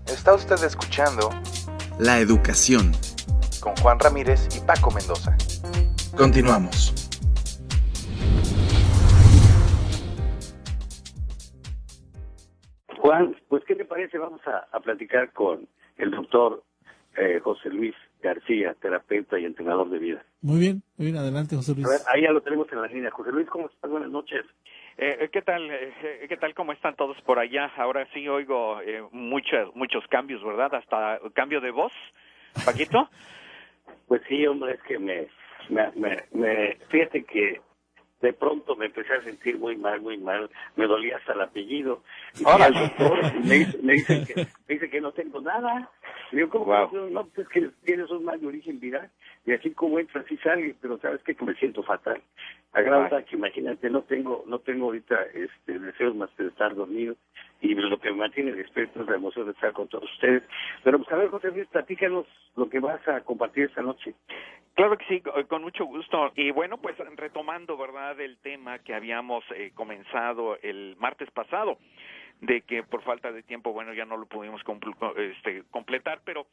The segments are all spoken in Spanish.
Está usted escuchando La Educación con Juan Ramírez y Paco Mendoza. Continuamos. Juan, pues ¿qué te parece? Vamos a platicar con el doctor José Luis García, terapeuta y entrenador de vida. Muy bien, adelante, José Luis. A ver, ahí ya lo tenemos en la línea. José Luis, ¿cómo estás? Buenas noches. ¿Qué tal? ¿Qué tal? ¿Cómo están todos por allá? Ahora sí oigo muchos cambios, ¿verdad? Hasta cambio de voz, Paquito. Pues sí, hombre, es que fíjate que de pronto me empecé a sentir muy mal, me dolía hasta el apellido. Y fui al doctor y me dice que no tengo nada. Y yo, ¿cómo? Wow. No, pues que tienes un mal de origen viral. Y así como entra, así sale, pero ¿sabes qué? Que me siento fatal. A grado tal que imagínate, no tengo ahorita deseos más que de estar dormido. Y lo que me mantiene despierto es la emoción de estar con todos ustedes. Pero pues a ver, José Luis, platícanos lo que vas a compartir esta noche. Claro que sí, con mucho gusto. Y bueno, pues retomando, ¿verdad?, el tema que habíamos comenzado el martes pasado, de que por falta de tiempo, bueno, ya no lo pudimos completar, pero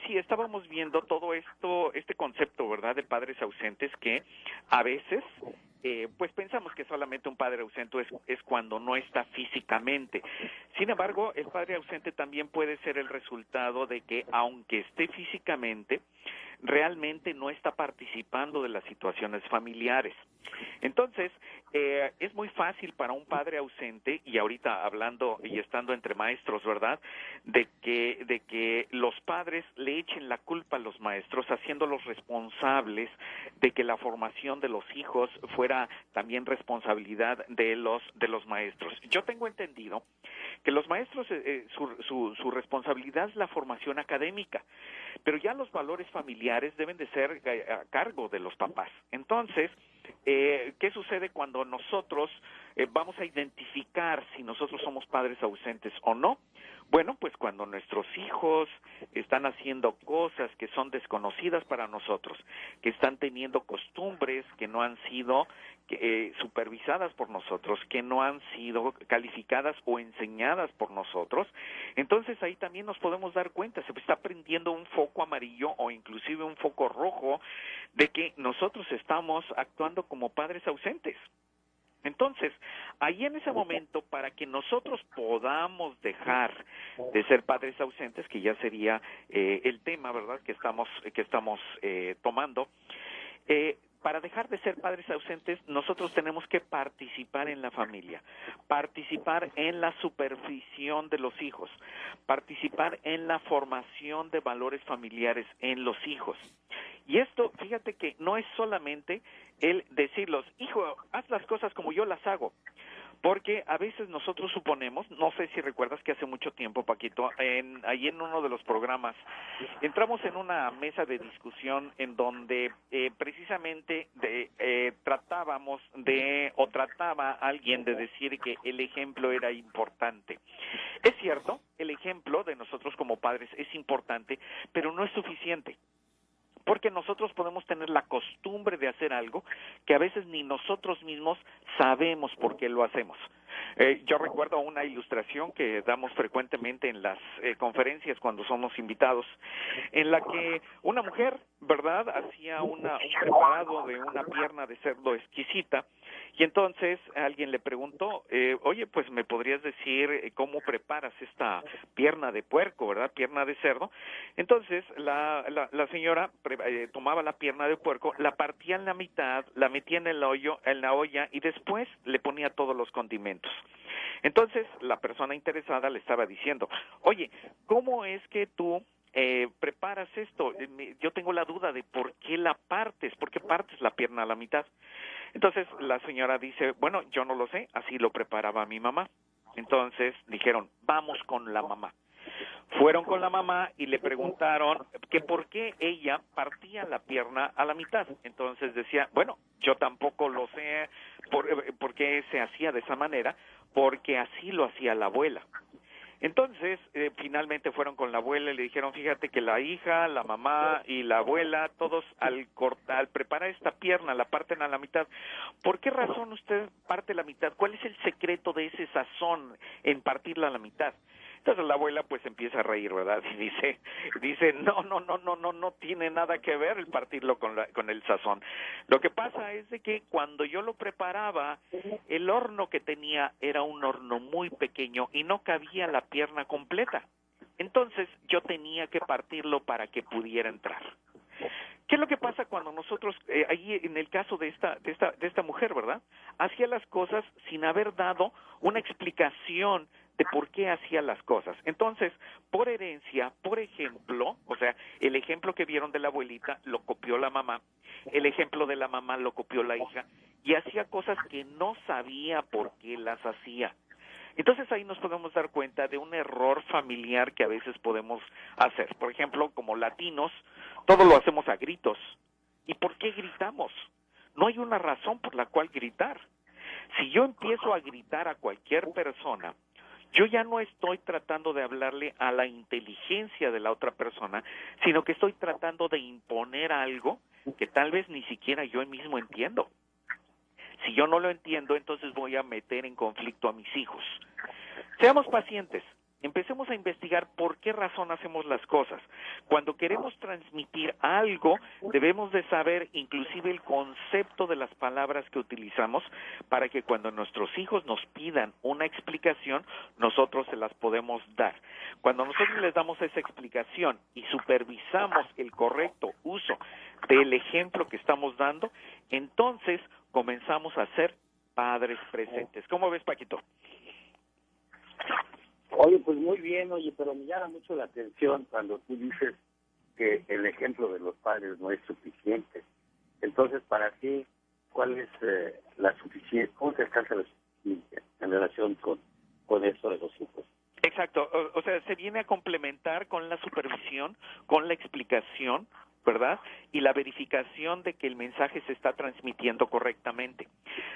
sí estábamos viendo todo esto, este concepto, ¿verdad?, de padres ausentes, que a veces pues pensamos que solamente un padre ausente es cuando no está físicamente. Sin embargo, el padre ausente también puede ser el resultado de que, aunque esté físicamente, realmente no está participando de las situaciones familiares. Entonces, es muy fácil para un padre ausente, y ahorita hablando y estando entre maestros, ¿verdad?, de que los padres le echen la culpa a los maestros, haciéndolos responsables de que la formación de los hijos fuera también responsabilidad de los maestros. Yo tengo entendido que los maestros, su responsabilidad es la formación académica, pero ya los valores familiares deben de ser a cargo de los papás. Entonces, ¿qué sucede cuando nosotros vamos a identificar si nosotros somos padres ausentes o no? Bueno, pues cuando nuestros hijos están haciendo cosas que son desconocidas para nosotros, que están teniendo costumbres que no han sido supervisadas por nosotros, que no han sido calificadas o enseñadas por nosotros, entonces ahí también nos podemos dar cuenta, se está prendiendo un foco amarillo o inclusive un foco rojo de que nosotros estamos actuando como padres ausentes. Entonces, ahí en ese momento, para que nosotros podamos dejar de ser padres ausentes, que ya sería el tema, ¿verdad?, que estamos tomando, para dejar de ser padres ausentes, nosotros tenemos que participar en la familia, participar en la supervisión de los hijos, participar en la formación de valores familiares en los hijos. Y esto, fíjate que no es solamente el decirlos, hijo, haz las cosas como yo las hago. Porque a veces nosotros suponemos, no sé si recuerdas que hace mucho tiempo, Paquito, ahí en uno de los programas, entramos en una mesa de discusión en donde precisamente trataba alguien de decir que el ejemplo era importante. Es cierto, el ejemplo de nosotros como padres es importante, pero no es suficiente. Porque nosotros podemos tener la costumbre de hacer algo que a veces ni nosotros mismos sabemos por qué lo hacemos. Yo recuerdo una ilustración que damos frecuentemente en las conferencias cuando somos invitados, en la que una mujer, ¿verdad?, hacía un preparado de una pierna de cerdo exquisita, y entonces alguien le preguntó, oye, pues me podrías decir cómo preparas esta pierna de puerco, ¿verdad?, pierna de cerdo. Entonces la señora tomaba la pierna de puerco, la partía en la mitad, la metía en la olla y después le ponía todos los condimentos. Entonces la persona interesada le estaba diciendo, oye, ¿cómo es que tú preparas esto? Yo tengo la duda de por qué partes la pierna a la mitad. Entonces la señora dice, bueno, yo no lo sé, así lo preparaba mi mamá. Entonces dijeron, vamos con la mamá. Fueron con la mamá y le preguntaron que por qué ella partía la pierna a la mitad. Entonces decía, bueno, yo tampoco lo sé por qué se hacía de esa manera, porque así lo hacía la abuela. Entonces, finalmente fueron con la abuela y le dijeron, fíjate que la hija, la mamá y la abuela, todos al preparar esta pierna la parten a la mitad. ¿Por qué razón usted parte la mitad? ¿Cuál es el secreto de ese sazón en partirla a la mitad? Entonces la abuela pues empieza a reír, ¿verdad? Y dice, no tiene nada que ver el partirlo con el sazón. Lo que pasa es de que cuando yo lo preparaba, el horno que tenía era un horno muy pequeño y no cabía la pierna completa. Entonces yo tenía que partirlo para que pudiera entrar. ¿Qué es lo que pasa cuando nosotros, ahí en el caso de esta mujer, ¿verdad? Hacía las cosas sin haber dado una explicación de por qué hacía las cosas. Entonces, por herencia, por ejemplo, o sea, el ejemplo que vieron de la abuelita lo copió la mamá, el ejemplo de la mamá lo copió la hija, y hacía cosas que no sabía por qué las hacía. Entonces ahí nos podemos dar cuenta de un error familiar que a veces podemos hacer. Por ejemplo, como latinos, todo lo hacemos a gritos. ¿Y por qué gritamos? No hay una razón por la cual gritar. Si yo empiezo a gritar a cualquier persona, yo ya no estoy tratando de hablarle a la inteligencia de la otra persona, sino que estoy tratando de imponer algo que tal vez ni siquiera yo mismo entiendo. Si yo no lo entiendo, entonces voy a meter en conflicto a mis hijos. Seamos pacientes. Empecemos a investigar por qué razón hacemos las cosas. Cuando queremos transmitir algo, debemos de saber inclusive el concepto de las palabras que utilizamos para que cuando nuestros hijos nos pidan una explicación, nosotros se las podemos dar. Cuando nosotros les damos esa explicación y supervisamos el correcto uso del ejemplo que estamos dando, entonces comenzamos a ser padres presentes. ¿Cómo ves, Paquito? Oye, pues muy bien, pero me llama mucho la atención cuando tú dices que el ejemplo de los padres no es suficiente. Entonces, para ti, ¿cuál es la suficiencia? ¿Cómo se alcanza la suficiencia en relación con eso de los hijos? Exacto, o sea, se viene a complementar con la supervisión, con la explicación, ¿verdad? Y la verificación de que el mensaje se está transmitiendo correctamente.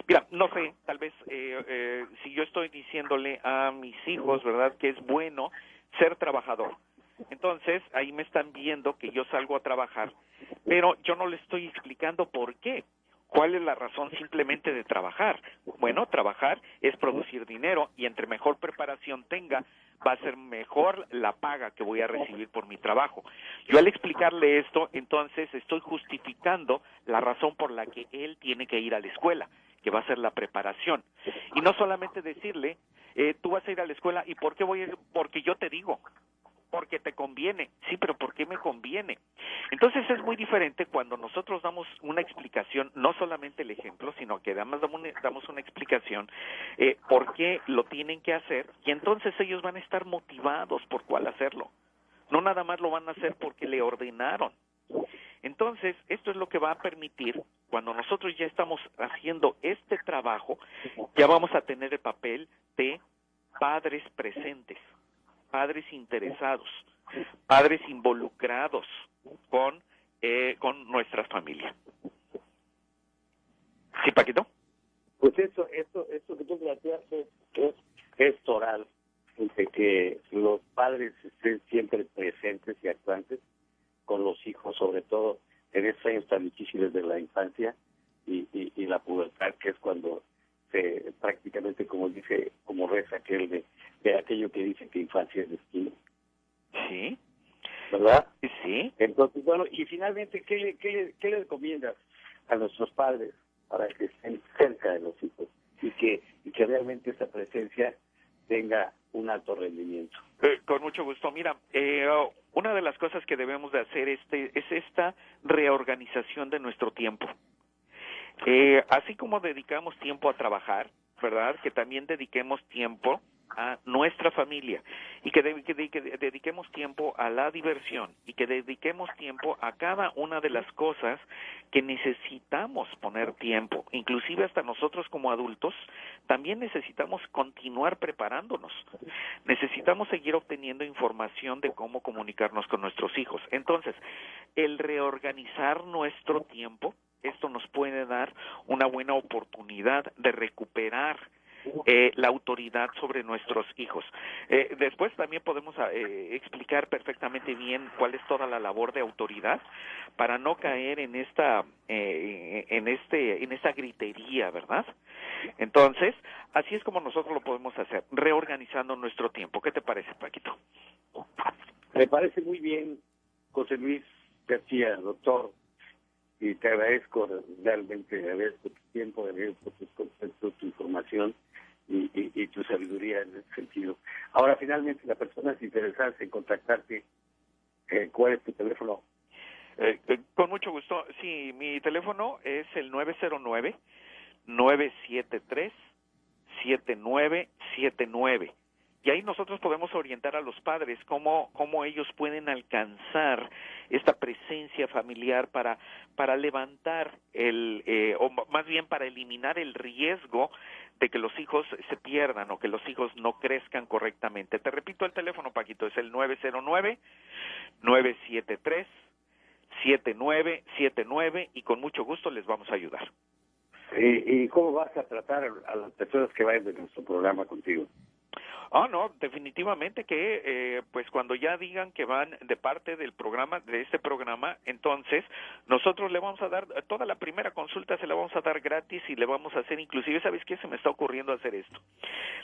Mira, no sé, tal vez si yo estoy diciéndole a mis hijos, ¿verdad?, que es bueno ser trabajador. Entonces, ahí me están viendo que yo salgo a trabajar, pero yo no les estoy explicando por qué. ¿Cuál es la razón simplemente de trabajar? Bueno, trabajar es producir dinero y entre mejor preparación tenga, va a ser mejor la paga que voy a recibir por mi trabajo. Yo al explicarle esto, entonces estoy justificando la razón por la que él tiene que ir a la escuela, que va a ser la preparación. Y no solamente decirle, tú vas a ir a la escuela, ¿y por qué voy a ir? Porque yo te digo. Porque te conviene. Sí, pero ¿por qué me conviene? Entonces es muy diferente cuando nosotros damos una explicación, no solamente el ejemplo, sino que además damos una explicación por qué lo tienen que hacer, y entonces ellos van a estar motivados por cuál hacerlo. No nada más lo van a hacer porque le ordenaron. Entonces, esto es lo que va a permitir, cuando nosotros ya estamos haciendo este trabajo, ya vamos a tener el papel de padres presentes, padres interesados, padres involucrados con nuestra familia. ¿Sí, Paquito? Pues eso que tú planteas es toral, de que los padres estén siempre presentes y actuantes con los hijos, sobre todo en esos años tan difíciles de la infancia y la pubertad, que es cuando se prácticamente, como reza aquel de aquello que dice que infancia es destino. Sí. ¿Verdad? Sí. Entonces, bueno, y finalmente, ¿qué le recomiendas a nuestros padres para que estén cerca de los hijos y que realmente esa presencia tenga un alto rendimiento? Con mucho gusto. Mira, una de las cosas que debemos de hacer es esta reorganización de nuestro tiempo. Así como dedicamos tiempo a trabajar, ¿verdad?, que también dediquemos tiempo a nuestra familia y que dediquemos tiempo a la diversión y que dediquemos tiempo a cada una de las cosas que necesitamos poner tiempo. Inclusive hasta nosotros como adultos también necesitamos continuar preparándonos. Necesitamos seguir obteniendo información de cómo comunicarnos con nuestros hijos. Entonces, el reorganizar nuestro tiempo, esto nos puede dar una buena oportunidad de recuperar la autoridad sobre nuestros hijos. Después también podemos explicar perfectamente bien cuál es toda la labor de autoridad para no caer en esta gritería, ¿verdad? Entonces, así es como nosotros lo podemos hacer, reorganizando nuestro tiempo. ¿Qué te parece, Paquito? Me parece muy bien, José Luis García, doctor, y te agradezco realmente, agradezco tu tiempo, agradezco tus conceptos, tu información y tu sabiduría en ese sentido. Ahora, finalmente, la persona interesada en contactarte, ¿cuál es tu teléfono? Con mucho gusto. Sí, mi teléfono es el 909-973-7979. Y ahí nosotros podemos orientar a los padres cómo ellos pueden alcanzar esta presencia familiar para levantar o más bien para eliminar el riesgo de que los hijos se pierdan o que los hijos no crezcan correctamente. Te repito el teléfono, Paquito, es el 909-973-7979 y con mucho gusto les vamos a ayudar. ¿Y cómo vas a tratar a las personas que vayan de nuestro programa contigo? No, definitivamente que pues cuando ya digan que van de parte del programa, de este programa, entonces nosotros le vamos a dar, toda la primera consulta se la vamos a dar gratis y le vamos a hacer, inclusive, ¿sabes qué? Se me está ocurriendo hacer esto.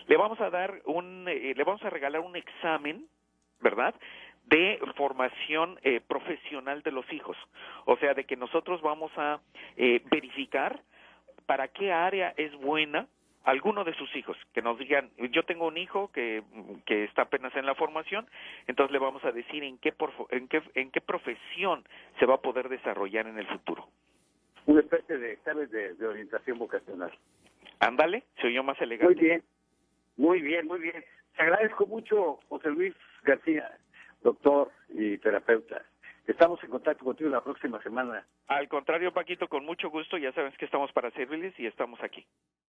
Le vamos a dar le vamos a regalar un examen, ¿verdad?, de formación profesional de los hijos. O sea, de que nosotros vamos a verificar para qué área es buena alguno de sus hijos, que nos digan, yo tengo un hijo que está apenas en la formación, entonces le vamos a decir en qué profesión se va a poder desarrollar en el futuro. Una especie de examen de orientación vocacional. Ándale, se oyó más elegante. Muy bien. Te agradezco mucho, José Luis García, doctor y terapeuta. Estamos en contacto contigo la próxima semana. Al contrario, Paquito, con mucho gusto, ya sabes que estamos para servirles y estamos aquí.